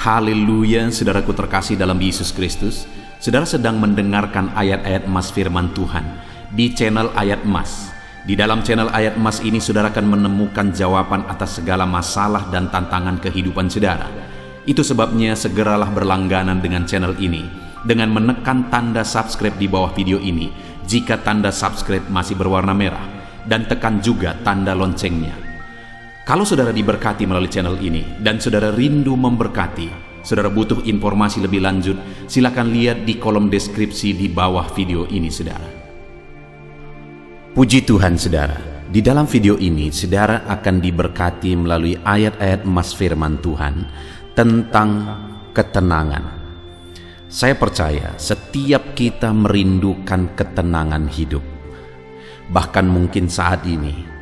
Haleluya, saudaraku terkasih dalam Yesus Kristus. Saudara sedang mendengarkan ayat-ayat emas firman Tuhan di channel Ayat Emas. Di dalam channel Ayat Emas ini saudara akan menemukan jawaban atas segala masalah dan tantangan kehidupan saudara. Itu sebabnya segeralah berlangganan dengan channel ini dengan menekan tanda subscribe di bawah video ini jika tanda subscribe masih berwarna merah, dan tekan juga tanda loncengnya. Kalau saudara diberkati melalui channel ini dan saudara rindu memberkati, saudara butuh informasi lebih lanjut, silakan lihat di kolom deskripsi di bawah video ini saudara. Puji Tuhan saudara, di dalam video ini saudara akan diberkati melalui ayat-ayat emas firman Tuhan tentang ketenangan. Saya percaya setiap kita merindukan ketenangan hidup. Bahkan mungkin saat ini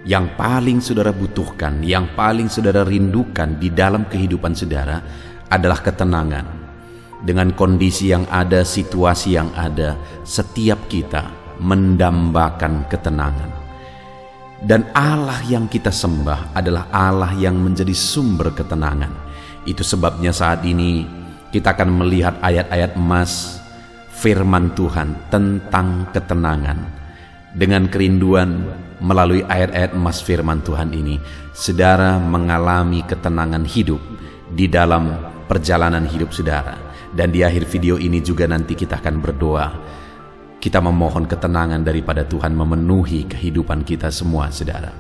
yang paling saudara butuhkan, yang paling saudara rindukan di dalam kehidupan saudara adalah ketenangan. Dengan kondisi yang ada, situasi yang ada, setiap kita mendambakan ketenangan. Dan Allah yang kita sembah adalah Allah yang menjadi sumber ketenangan. Itu sebabnya saat ini kita akan melihat ayat-ayat emas firman Tuhan tentang ketenangan. Dengan kerinduan melalui ayat-ayat emas firman Tuhan ini, saudara mengalami ketenangan hidup di dalam perjalanan hidup saudara. Dan di akhir video ini juga nanti kita akan berdoa. Kita memohon ketenangan daripada Tuhan memenuhi kehidupan kita semua saudara.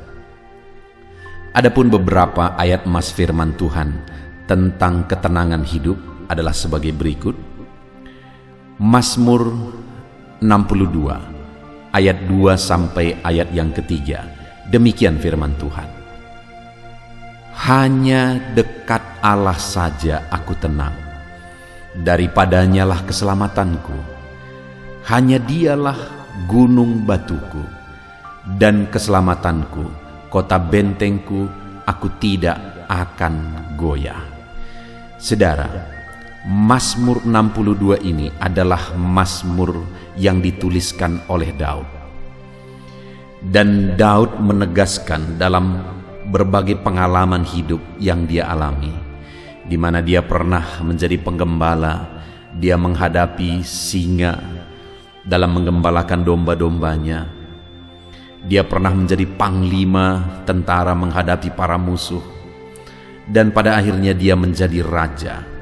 Adapun beberapa ayat emas firman Tuhan tentang ketenangan hidup adalah sebagai berikut. Mazmur 62 ayat 2 sampai ayat yang ketiga. Demikian firman Tuhan. Hanya dekat Allah saja aku tenang, daripadanya lah keselamatanku. Hanya dialah gunung batuku dan keselamatanku, kota bentengku, aku tidak akan goyah. Saudara, Mazmur 62 ini adalah mazmur yang dituliskan oleh Daud. Dan Daud menegaskan dalam berbagai pengalaman hidup yang dia alami, di mana dia pernah menjadi penggembala, dia menghadapi singa dalam menggembalakan domba-dombanya. Dia pernah menjadi panglima tentara menghadapi para musuh, dan pada akhirnya dia menjadi raja.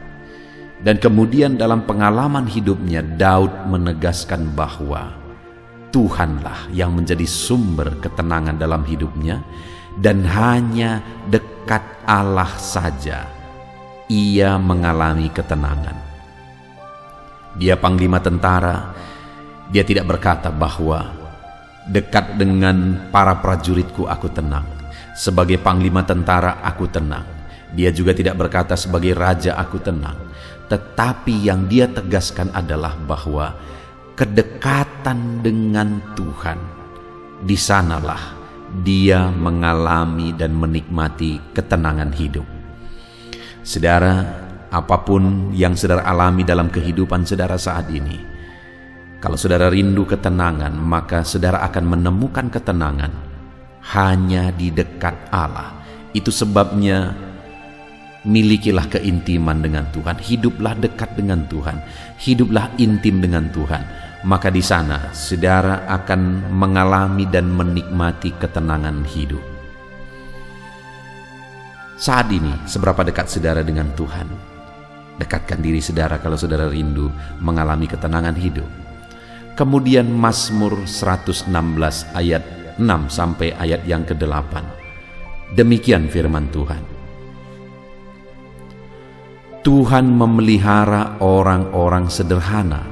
Dan kemudian dalam pengalaman hidupnya Daud menegaskan bahwa Tuhanlah yang menjadi sumber ketenangan dalam hidupnya, dan hanya dekat Allah saja ia mengalami ketenangan. Dia panglima tentara, dia tidak berkata bahwa dekat dengan para prajuritku aku tenang, sebagai panglima tentara aku tenang. Dia juga tidak berkata sebagai raja aku tenang. Tetapi yang dia tegaskan adalah bahwa kedekatan dengan Tuhan, di sanalah dia mengalami dan menikmati ketenangan hidup. Saudara, apapun yang saudara alami dalam kehidupan saudara saat ini, kalau saudara rindu ketenangan, maka saudara akan menemukan ketenangan hanya di dekat Allah. Itu sebabnya milikilah keintiman dengan Tuhan, hiduplah dekat dengan Tuhan, hiduplah intim dengan Tuhan. Maka di sana saudara akan mengalami dan menikmati ketenangan hidup. Saat ini, seberapa dekat saudara dengan Tuhan? Dekatkan diri saudara kalau saudara rindu mengalami ketenangan hidup. Kemudian Mazmur 116 ayat 6 sampai ayat yang ke-8. Demikian firman Tuhan. Tuhan memelihara orang-orang sederhana.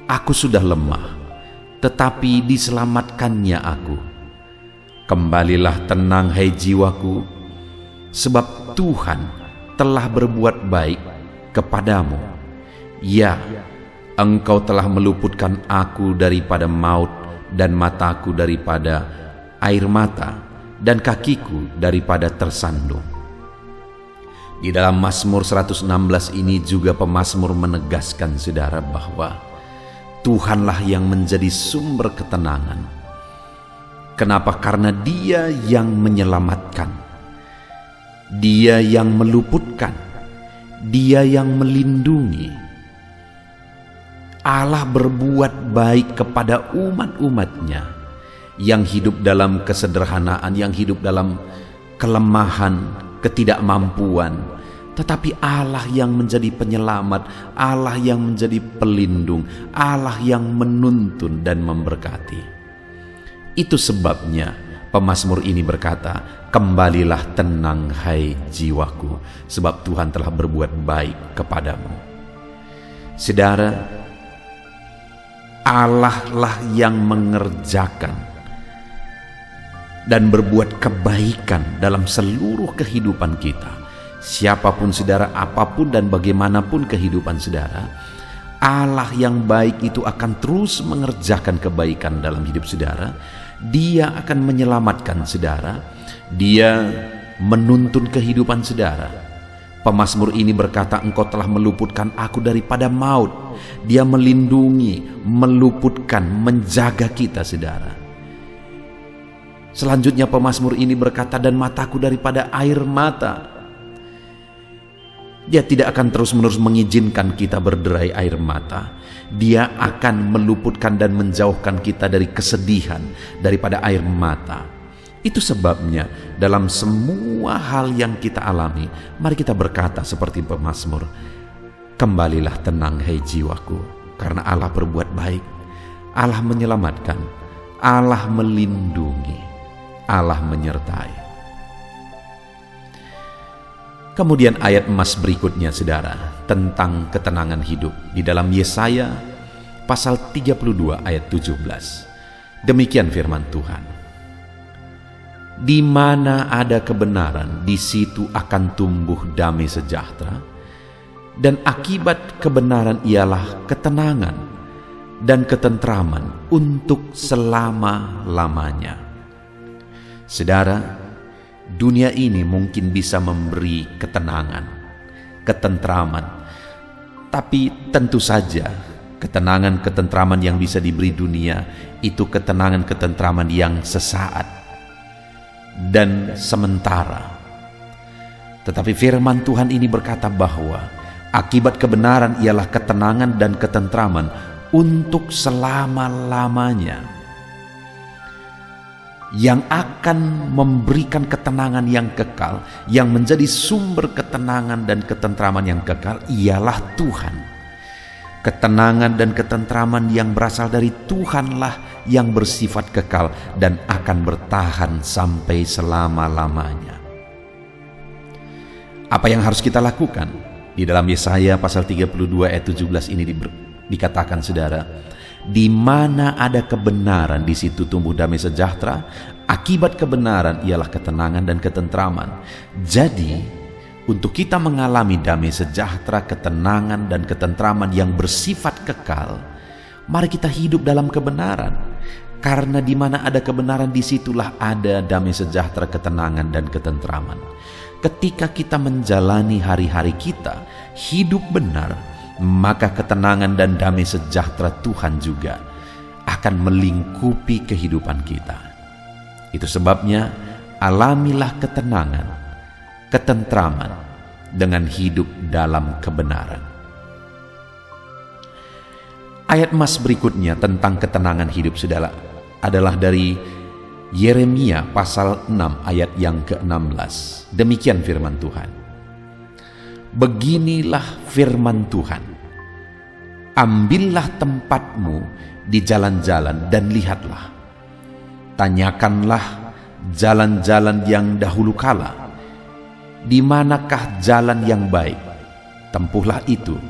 Aku sudah lemah, tetapi diselamatkannya aku. Kembalilah tenang hai jiwaku, sebab Tuhan telah berbuat baik kepadamu. Ya, Engkau telah meluputkan aku daripada maut, dan mataku daripada air mata, dan kakiku daripada tersandung. Di dalam Mazmur 116 ini juga pemazmur menegaskan saudara bahwa Tuhanlah yang menjadi sumber ketenangan. Kenapa? Karena Dia yang menyelamatkan, Dia yang meluputkan, Dia yang melindungi. Allah berbuat baik kepada umat-umatnya yang hidup dalam kesederhanaan, yang hidup dalam kelemahan, ketidakmampuan. Tetapi Allah yang menjadi penyelamat, Allah yang menjadi pelindung, Allah yang menuntun dan memberkati. Itu sebabnya pemazmur ini berkata, kembalilah tenang hai jiwaku, sebab Tuhan telah berbuat baik kepadamu. Saudara, Allah lah yang mengerjakan dan berbuat kebaikan dalam seluruh kehidupan kita. Siapapun saudara, apapun dan bagaimanapun kehidupan saudara, Allah yang baik itu akan terus mengerjakan kebaikan dalam hidup saudara. Dia akan menyelamatkan saudara. Dia menuntun kehidupan saudara. Pemazmur ini berkata, engkau telah meluputkan aku daripada maut. Dia melindungi, meluputkan, menjaga kita saudara. Selanjutnya pemazmur ini berkata, dan mataku daripada air mata. Dia tidak akan terus-menerus mengizinkan kita berderai air mata. Dia akan meluputkan dan menjauhkan kita dari kesedihan, daripada air mata. Itu sebabnya dalam semua hal yang kita alami, mari kita berkata seperti pemazmur, kembalilah tenang hai jiwaku, karena Allah berbuat baik, Allah menyelamatkan, Allah melindungi, Allah menyertai. Kemudian ayat emas berikutnya saudara, tentang ketenangan hidup di dalam Yesaya pasal 32 ayat 17. Demikian firman Tuhan. Di mana ada kebenaran, di situ akan tumbuh damai sejahtera, dan akibat kebenaran ialah ketenangan dan ketentraman untuk selama-lamanya. Saudara, dunia ini mungkin bisa memberi ketenangan, ketentraman, tapi tentu saja ketenangan-ketentraman yang bisa diberi dunia itu ketenangan-ketentraman yang sesaat dan sementara. Tetapi firman Tuhan ini berkata bahwa akibat kebenaran ialah ketenangan dan ketentraman untuk selama-lamanya, yang akan memberikan ketenangan yang kekal, yang menjadi sumber ketenangan dan ketentraman yang kekal ialah Tuhan. Ketenangan dan ketentraman yang berasal dari Tuhanlah yang bersifat kekal dan akan bertahan sampai selama-lamanya. Apa yang harus kita lakukan? Di dalam Yesaya pasal 32 ayat 17 ini dikatakan saudara, di mana ada kebenaran, di situ tumbuh damai sejahtera. Akibat kebenaran ialah ketenangan dan ketentraman. Jadi, untuk kita mengalami damai sejahtera, ketenangan dan ketentraman yang bersifat kekal, mari kita hidup dalam kebenaran. Karena di mana ada kebenaran, disitulah ada damai sejahtera, ketenangan dan ketentraman. Ketika kita menjalani hari-hari kita hidup benar, maka ketenangan dan damai sejahtera Tuhan juga akan melingkupi kehidupan kita. Itu sebabnya alamilah ketenangan, ketentraman dengan hidup dalam kebenaran. Ayat emas berikutnya tentang ketenangan hidup saudara adalah dari Yeremia pasal 6 ayat yang ke-16. Demikian firman Tuhan. Beginilah firman Tuhan, ambillah tempatmu di jalan-jalan dan lihatlah. Tanyakanlah jalan-jalan yang dahulu kala, di manakah jalan yang baik, tempuhlah itu.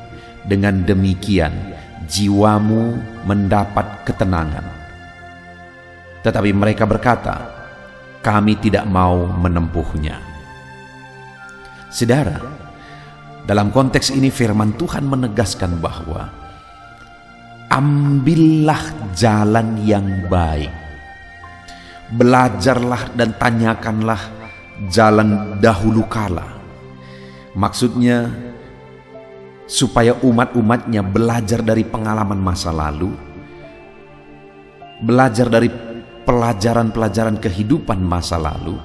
Dengan demikian jiwamu mendapat ketenangan. Tetapi mereka berkata, kami tidak mau menempuhnya. Saudara, dalam konteks ini firman Tuhan menegaskan bahwa ambillah jalan yang baik. Belajarlah dan tanyakanlah jalan dahulu kala. Maksudnya supaya umat-umatnya belajar dari pengalaman masa lalu, belajar dari pelajaran-pelajaran kehidupan masa lalu,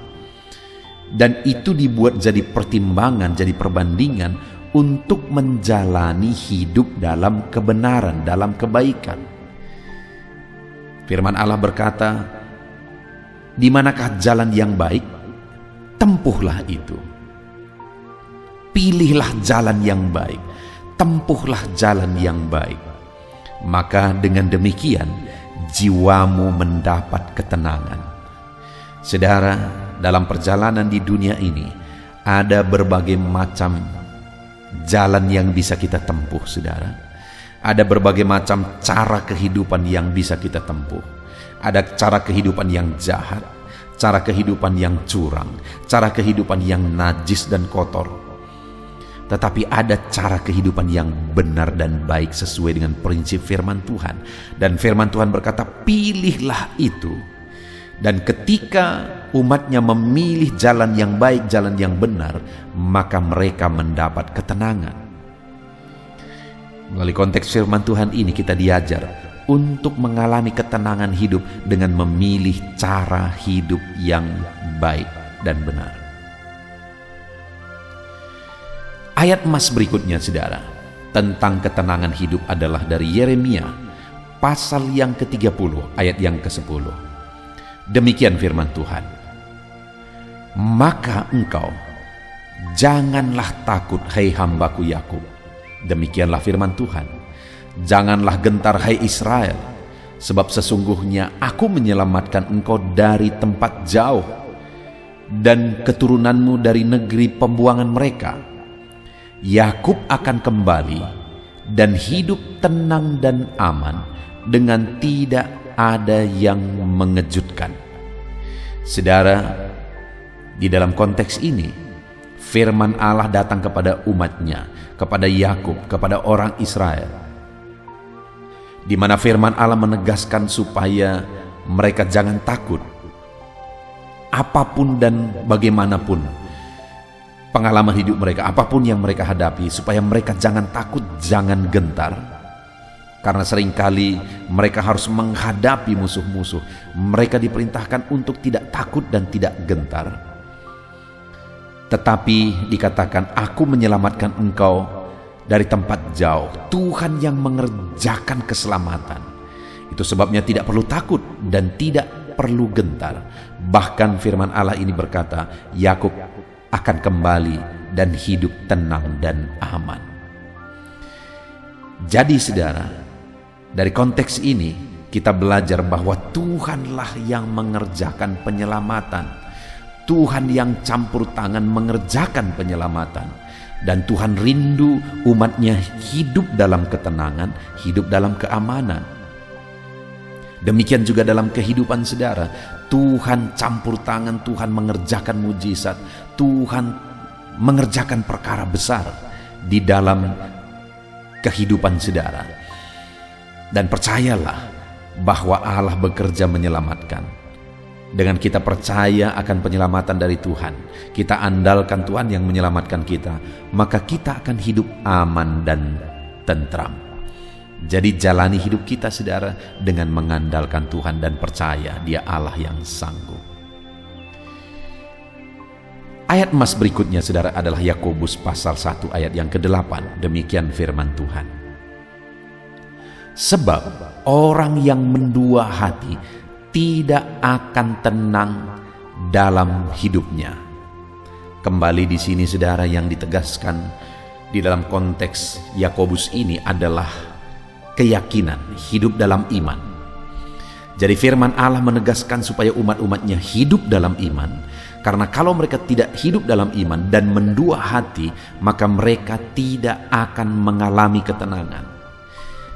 dan itu dibuat jadi pertimbangan, jadi perbandingan untuk menjalani hidup dalam kebenaran, dalam kebaikan. Firman Allah berkata, di manakah jalan yang baik? Tempuhlah itu. Pilihlah jalan yang baik, tempuhlah jalan yang baik. Maka dengan demikian jiwamu mendapat ketenangan. Saudara, dalam perjalanan di dunia ini ada berbagai macam jalan yang bisa kita tempuh, saudara. Ada berbagai macam cara kehidupan yang bisa kita tempuh. Ada cara kehidupan yang jahat, cara kehidupan yang curang, cara kehidupan yang najis dan kotor. Tetapi ada cara kehidupan yang benar dan baik sesuai dengan prinsip firman Tuhan. Dan firman Tuhan berkata, pilihlah itu. Dan ketika umatnya memilih jalan yang baik, jalan yang benar, maka mereka mendapat ketenangan. Melalui konteks firman Tuhan ini kita diajar untuk mengalami ketenangan hidup dengan memilih cara hidup yang baik dan benar. Ayat emas berikutnya, saudara, tentang ketenangan hidup adalah dari Yeremia pasal yang ke-30 ayat yang ke-10. Demikian firman Tuhan, maka engkau janganlah takut, hai hambaku Yakub. Demikianlah firman Tuhan, janganlah gentar, hai Israel, sebab sesungguhnya aku menyelamatkan engkau dari tempat jauh dan keturunanmu dari negeri pembuangan mereka. Yakub akan kembali dan hidup tenang dan aman dengan tidak ada yang mengejutkan. Saudara, di dalam konteks ini firman Allah datang kepada umatnya, kepada Yakub, kepada orang Israel, di mana firman Allah menegaskan supaya mereka jangan takut apapun dan bagaimanapun pengalaman hidup mereka, apapun yang mereka hadapi, supaya mereka jangan takut, jangan gentar. Karena seringkali mereka harus menghadapi musuh-musuh. Mereka diperintahkan untuk tidak takut dan tidak gentar. Tetapi dikatakan, aku menyelamatkan engkau dari tempat jauh. Tuhan yang mengerjakan keselamatan. Itu sebabnya tidak perlu takut dan tidak perlu gentar. Bahkan firman Allah ini berkata, Yakub akan kembali dan hidup tenang dan aman. Jadi saudara, dari konteks ini kita belajar bahwa Tuhanlah yang mengerjakan penyelamatan. Tuhan yang campur tangan mengerjakan penyelamatan. Dan Tuhan rindu umatnya hidup dalam ketenangan, hidup dalam keamanan. Demikian juga dalam kehidupan saudara, Tuhan campur tangan, Tuhan mengerjakan mujizat, Tuhan mengerjakan perkara besar di dalam kehidupan saudara. Dan percayalah bahwa Allah bekerja menyelamatkan. Dengan kita percaya akan penyelamatan dari Tuhan, kita andalkan Tuhan yang menyelamatkan kita, maka kita akan hidup aman dan tentram. Jadi jalani hidup kita, saudara, dengan mengandalkan Tuhan dan percaya Dia Allah yang sanggup. Ayat emas berikutnya, saudara, adalah Yakobus pasal 1 ayat yang ke-8. Demikian firman Tuhan. Sebab orang yang mendua hati tidak akan tenang dalam hidupnya. Kembali di sini, saudara, yang ditegaskan di dalam konteks Yakobus ini adalah keyakinan, hidup dalam iman. Jadi firman Allah menegaskan supaya umat-umatnya hidup dalam iman. Karena kalau mereka tidak hidup dalam iman dan mendua hati, maka mereka tidak akan mengalami ketenangan.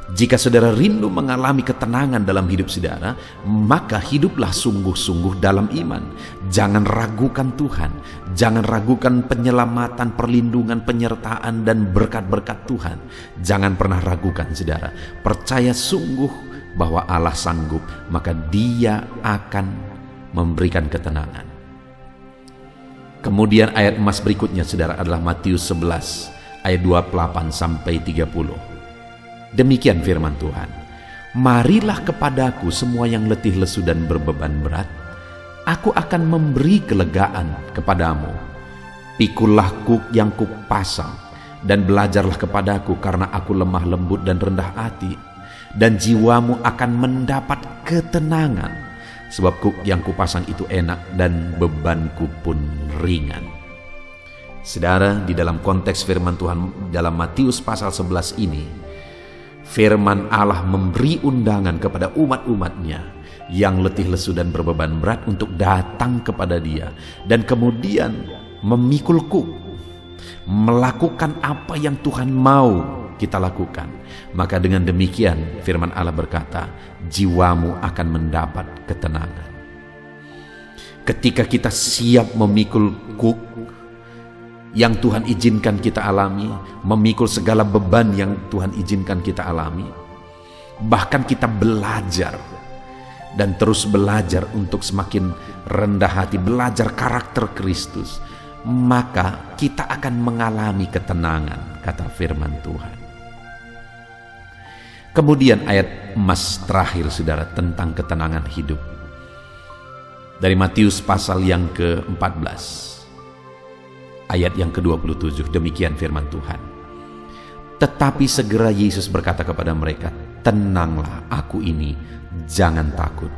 Jika saudara rindu mengalami ketenangan dalam hidup saudara, maka hiduplah sungguh-sungguh dalam iman. Jangan ragukan Tuhan, jangan ragukan penyelamatan, perlindungan, penyertaan, dan berkat-berkat Tuhan. Jangan pernah ragukan saudara. Percaya sungguh bahwa Allah sanggup, maka Dia akan memberikan ketenangan. Kemudian ayat emas berikutnya, saudara, adalah Matius 11 ayat 28 sampai 30. Demikian firman Tuhan. Marilah kepadaku semua yang letih lesu dan berbeban berat, aku akan memberi kelegaan kepadamu. Pikullah kuk yang kuk pasang dan belajarlah kepadaku karena aku lemah lembut dan rendah hati, dan jiwamu akan mendapat ketenangan, sebab kuk yang kupasang itu enak dan bebanku pun ringan. Saudara, di dalam konteks firman Tuhan dalam Matius pasal 11 ini, firman Allah memberi undangan kepada umat-umatnya yang letih lesu dan berbeban berat untuk datang kepada Dia, dan kemudian memikul kuk, melakukan apa yang Tuhan mau kita lakukan. Maka dengan demikian firman Allah berkata, jiwamu akan mendapat ketenangan. Ketika kita siap memikul kuk yang Tuhan izinkan kita alami, memikul segala beban yang Tuhan izinkan kita alami, bahkan kita belajar dan terus belajar untuk semakin rendah hati, belajar karakter Kristus, maka kita akan mengalami ketenangan, kata firman Tuhan. Kemudian ayat emas terakhir, saudara, tentang ketenangan hidup. Dari Matius pasal yang ke-14, ayat yang ke-27, demikian firman Tuhan. Tetapi segera Yesus berkata kepada mereka, tenanglah, aku ini, jangan takut.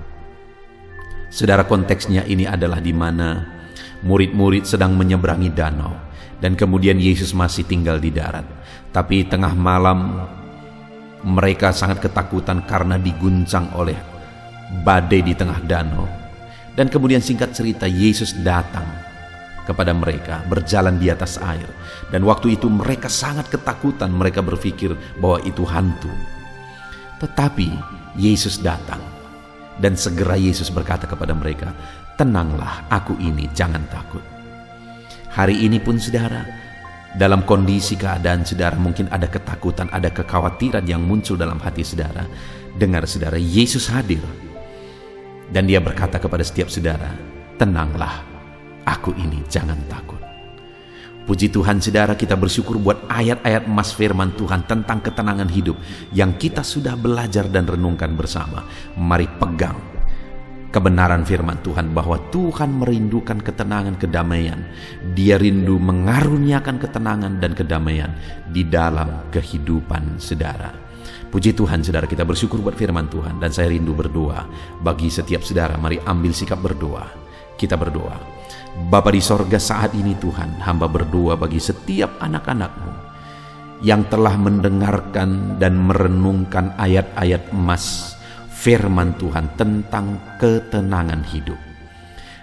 Saudara, konteksnya ini adalah di mana murid-murid sedang menyeberangi danau, dan kemudian Yesus masih tinggal di darat. Tapi tengah malam mereka sangat ketakutan karena diguncang oleh badai di tengah danau. Dan kemudian singkat cerita, Yesus datang kepada mereka, berjalan di atas air. Dan waktu itu mereka sangat ketakutan, mereka berpikir bahwa itu hantu. Tetapi Yesus datang, dan segera Yesus berkata kepada mereka, tenanglah, aku ini, jangan takut. Hari ini pun saudara, dalam kondisi keadaan saudara mungkin ada ketakutan, ada kekhawatiran yang muncul dalam hati saudara. Dengar saudara, Yesus hadir, dan Dia berkata kepada setiap saudara, tenanglah, aku ini, jangan takut. Puji Tuhan saudara, kita bersyukur buat ayat-ayat emas firman Tuhan tentang ketenangan hidup yang kita sudah belajar dan renungkan bersama. Mari pegang kebenaran firman Tuhan bahwa Tuhan merindukan ketenangan, kedamaian. Dia rindu mengaruniakan ketenangan dan kedamaian di dalam kehidupan saudara. Puji Tuhan saudara, kita bersyukur buat firman Tuhan, dan saya rindu berdoa bagi setiap saudara. Mari ambil sikap berdoa. Kita berdoa. Bapa di sorga, saat ini Tuhan, hamba berdoa bagi setiap anak-anak-Mu yang telah mendengarkan dan merenungkan ayat-ayat emas firman Tuhan tentang ketenangan hidup.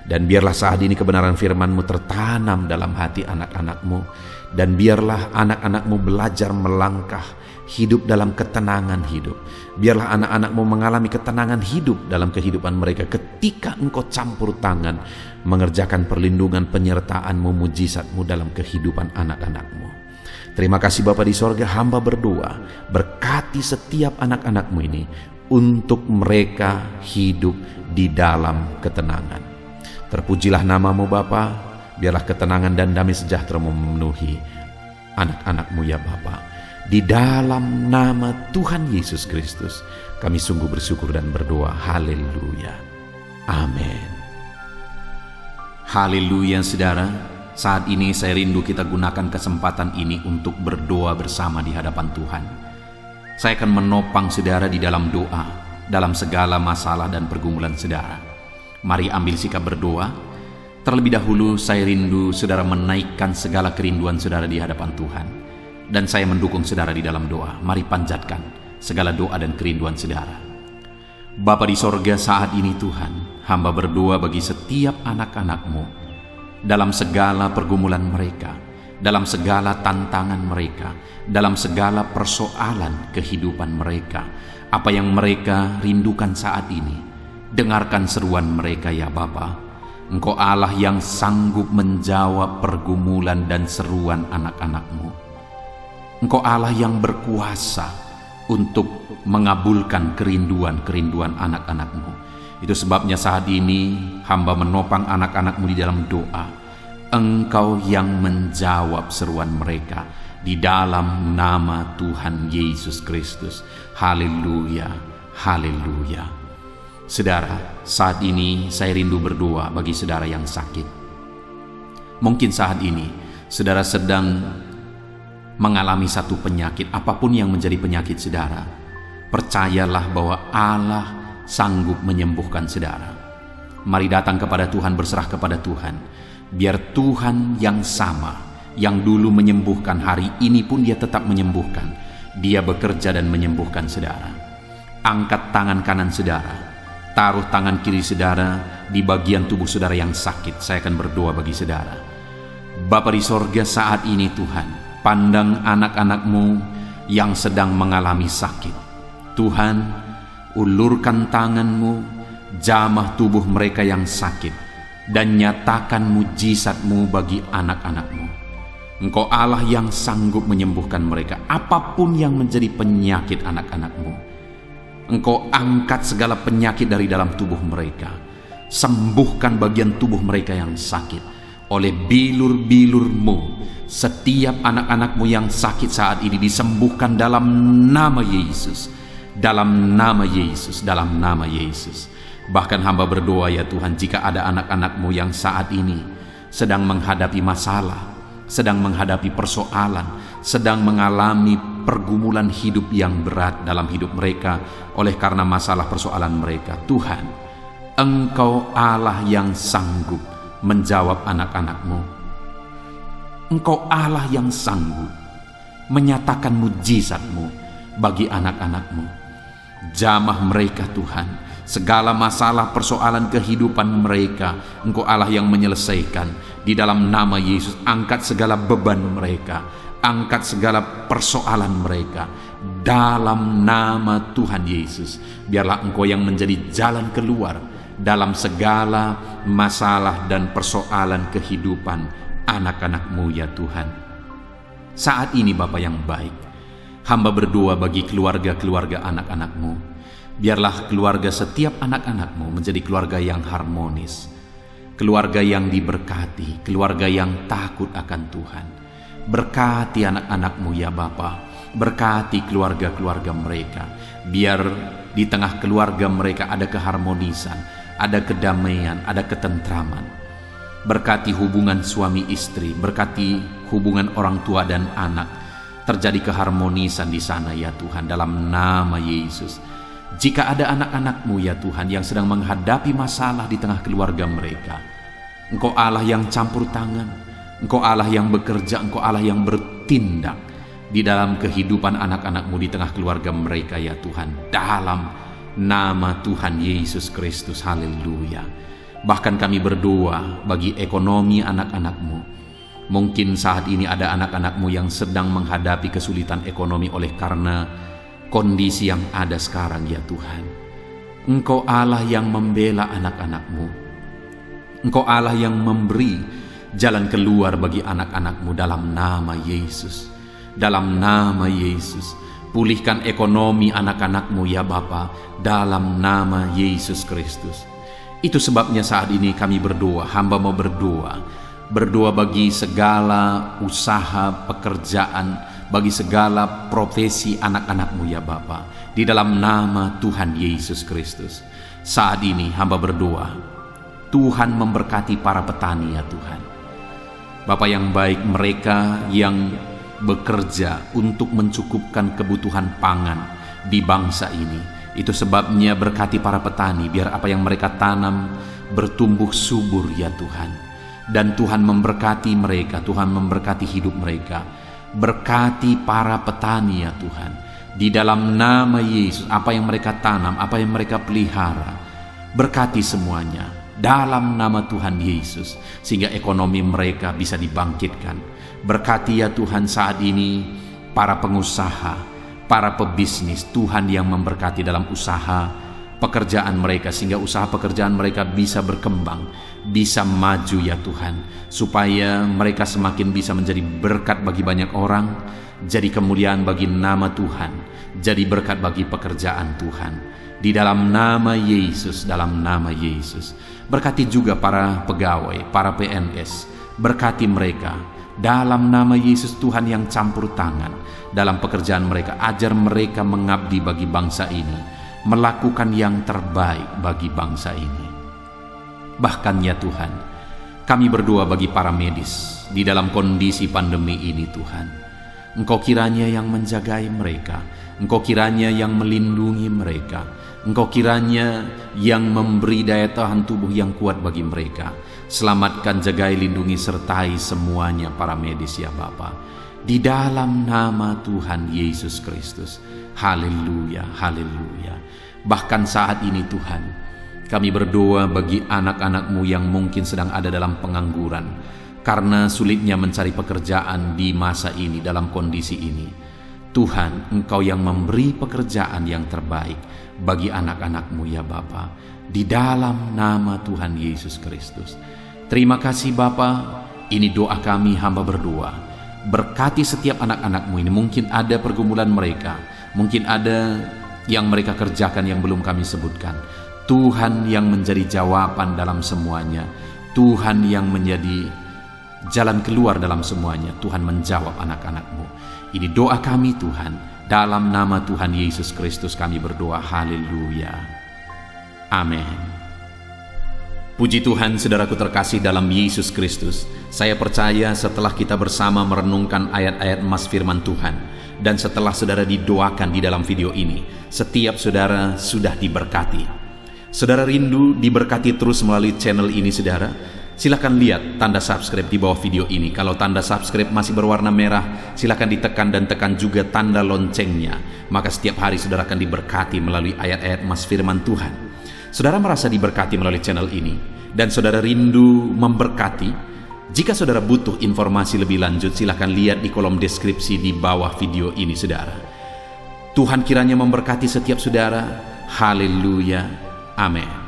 Dan biarlah saat ini kebenaran firman-Mu tertanam dalam hati anak-anak-Mu, dan biarlah anak-anak-Mu belajar melangkah hidup dalam ketenangan hidup. Biarlah anak-anak-Mu mengalami ketenangan hidup dalam kehidupan mereka ketika Engkau campur tangan mengerjakan perlindungan, penyertaan-Mu, mujizat-Mu dalam kehidupan anak-anak-Mu. Terima kasih Bapa di sorga, hamba berdoa, berkati setiap anak-anak-Mu ini untuk mereka hidup di dalam ketenangan. Terpujilah nama-Mu Bapa, biarlah ketenangan dan damai sejahtera-Mu memenuhi anak-anak-Mu ya Bapa. Di dalam nama Tuhan Yesus Kristus kami sungguh bersyukur dan berdoa. Haleluya. Amin. Haleluya saudara. Saat ini saya rindu kita gunakan kesempatan ini untuk berdoa bersama di hadapan Tuhan. Saya akan menopang saudara di dalam doa, dalam segala masalah dan pergumulan saudara. Mari ambil sikap berdoa. Terlebih dahulu saya rindu saudara menaikkan segala kerinduan saudara di hadapan Tuhan. Dan saya mendukung saudara di dalam doa. Mari panjatkan segala doa dan kerinduan saudara. Bapa di sorga, saat ini Tuhan, hamba berdoa bagi setiap anak-anak-Mu dalam segala pergumulan mereka, dalam segala tantangan mereka, dalam segala persoalan kehidupan mereka. Apa yang mereka rindukan saat ini, dengarkan seruan mereka ya Bapa. Engkau Allah yang sanggup menjawab pergumulan dan seruan anak-anak-Mu. Engkau Allah yang berkuasa untuk mengabulkan kerinduan-kerinduan anak-anak-Mu. Itu sebabnya saat ini hamba menopang anak-anak-Mu di dalam doa. Engkau yang menjawab seruan mereka di dalam nama Tuhan Yesus Kristus. Haleluya, haleluya. Saudara, saat ini saya rindu berdoa bagi saudara yang sakit. Mungkin saat ini saudara sedang mengalami satu penyakit, apapun yang menjadi penyakit saudara, percayalah bahwa Allah sanggup menyembuhkan saudara. Mari datang kepada Tuhan, berserah kepada Tuhan. Biar Tuhan yang sama, yang dulu menyembuhkan, hari ini pun Dia tetap menyembuhkan. Dia bekerja dan menyembuhkan saudara. Angkat tangan kanan saudara, taruh tangan kiri saudara di bagian tubuh saudara yang sakit. Saya akan berdoa bagi saudara. Bapa di sorga, saat ini Tuhan, pandang anak-anak-Mu yang sedang mengalami sakit. Tuhan, ulurkan tangan-Mu, jamah tubuh mereka yang sakit, dan nyatakan mujizat-Mu bagi anak-anak-Mu. Engkau Allah yang sanggup menyembuhkan mereka, apapun yang menjadi penyakit anak-anak-Mu. Engkau angkat segala penyakit dari dalam tubuh mereka. Sembuhkan bagian tubuh mereka yang sakit oleh bilur-bilur-Mu. Setiap anak-anak-Mu yang sakit saat ini disembuhkan dalam nama Yesus. Dalam nama Yesus, dalam nama Yesus. Bahkan hamba berdoa ya Tuhan, jika ada anak-anak-Mu yang saat ini sedang menghadapi masalah, sedang menghadapi persoalan, sedang mengalami pergumulan hidup yang berat dalam hidup mereka oleh karena masalah persoalan mereka, Tuhan, Engkau Allah yang sanggup menjawab anak-anak-Mu. Engkau Allah yang sanggup menyatakan mujizat-Mu bagi anak-anak-Mu. Jamah mereka Tuhan, segala masalah persoalan kehidupan mereka, Engkau Allah yang menyelesaikan. Di dalam nama Yesus, angkat segala beban mereka, angkat segala persoalan mereka. Dalam nama Tuhan Yesus, biarlah Engkau yang menjadi jalan keluar dalam segala masalah dan persoalan kehidupan anak-anak-Mu ya Tuhan. Saat ini Bapa yang baik, hamba berdoa bagi keluarga-keluarga anak-anak-Mu. Biarlah keluarga setiap anak-anak-Mu menjadi keluarga yang harmonis, keluarga yang diberkati, keluarga yang takut akan Tuhan. Berkati anak-anak-Mu ya Bapa, berkati keluarga-keluarga mereka. Biar di tengah keluarga mereka ada keharmonisan, ada kedamaian, ada ketentraman. Berkati hubungan suami istri, berkati hubungan orang tua dan anak. Terjadi keharmonisan di sana ya Tuhan, dalam nama Yesus. Jika ada anak-anak-Mu ya Tuhan yang sedang menghadapi masalah di tengah keluarga mereka, Engkau Allah yang campur tangan, Engkau Allah yang bekerja, Engkau Allah yang bertindak di dalam kehidupan anak-anak-Mu di tengah keluarga mereka ya Tuhan, dalam nama Tuhan Yesus Kristus. Haleluya. Bahkan kami berdoa bagi ekonomi anak-anak-Mu. Mungkin saat ini ada anak-anak-Mu yang sedang menghadapi kesulitan ekonomi oleh karena kondisi yang ada sekarang ya Tuhan. Engkau Allah yang membela anak-anak-Mu. Engkau Allah yang memberi jalan keluar bagi anak-anak-Mu dalam nama Yesus. Dalam nama Yesus, pulihkan ekonomi anak-anak-Mu ya Bapa, dalam nama Yesus Kristus. Itu sebabnya saat ini kami berdoa, hamba mau berdoa bagi segala usaha pekerjaan, bagi segala profesi anak-anak-Mu ya Bapa, di dalam nama Tuhan Yesus Kristus. Saat ini hamba berdoa, Tuhan memberkati para petani ya Tuhan. Bapa yang baik, mereka yang bekerja untuk mencukupkan kebutuhan pangan di bangsa ini. Itu sebabnya berkati para petani, biar apa yang mereka tanam bertumbuh subur ya Tuhan. Dan Tuhan memberkati mereka, Tuhan memberkati hidup mereka. Berkati para petani ya Tuhan, di dalam nama Yesus. Apa yang mereka tanam, apa yang mereka pelihara, berkati semuanya dalam nama Tuhan Yesus, sehingga ekonomi mereka bisa dibangkitkan. Berkati ya Tuhan saat ini para pengusaha, para pebisnis, Tuhan yang memberkati dalam usaha pekerjaan mereka, sehingga usaha pekerjaan mereka bisa berkembang, bisa maju ya Tuhan, supaya mereka semakin bisa menjadi berkat bagi banyak orang, jadi kemuliaan bagi nama Tuhan, jadi berkat bagi pekerjaan Tuhan. Di dalam nama Yesus, dalam nama Yesus. Berkati juga para pegawai, para PNS, berkati mereka dalam nama Yesus. Tuhan yang campur tangan dalam pekerjaan mereka, ajar mereka mengabdi bagi bangsa ini, melakukan yang terbaik bagi bangsa ini. Bahkan ya Tuhan, kami berdoa bagi para medis di dalam kondisi pandemi ini Tuhan. Engkau kiranya yang menjagai mereka, Engkau kiranya yang melindungi mereka, Engkau kiranya yang memberi daya tahan tubuh yang kuat bagi mereka. Selamatkan, jagai, lindungi, sertai semuanya para medis ya Bapa. Di dalam nama Tuhan Yesus Kristus. Haleluya, haleluya. Bahkan saat ini Tuhan, kami berdoa bagi anak-anak-Mu yang mungkin sedang ada dalam pengangguran, karena sulitnya mencari pekerjaan di masa ini, dalam kondisi ini. Tuhan, Engkau yang memberi pekerjaan yang terbaik bagi anak-anak-Mu ya Bapa. Di dalam nama Tuhan Yesus Kristus. Terima kasih Bapa. Ini doa kami, hamba berdoa. Berkati setiap anak-anak-Mu ini. Mungkin ada pergumulan mereka, mungkin ada yang mereka kerjakan yang belum kami sebutkan. Tuhan yang menjadi jawaban dalam semuanya, Tuhan yang menjadi jalan keluar dalam semuanya. Tuhan menjawab anak-anak-Mu. Ini doa kami Tuhan, dalam nama Tuhan Yesus Kristus kami berdoa. Haleluya, amin. Puji Tuhan, saudaraku terkasih dalam Yesus Kristus. Saya percaya setelah kita bersama merenungkan ayat-ayat emas firman Tuhan, dan setelah saudara didoakan di dalam video ini, setiap saudara sudah diberkati. Saudara rindu diberkati terus melalui channel ini saudara? Silakan lihat tanda subscribe di bawah video ini. Kalau tanda subscribe masih berwarna merah, silakan ditekan dan tekan juga tanda loncengnya. Maka setiap hari saudara akan diberkati melalui ayat-ayat emas firman Tuhan. Saudara merasa diberkati melalui channel ini, dan saudara rindu memberkati? Jika saudara butuh informasi lebih lanjut, silakan lihat di kolom deskripsi di bawah video ini saudara. Tuhan kiranya memberkati setiap saudara. Haleluya, amin.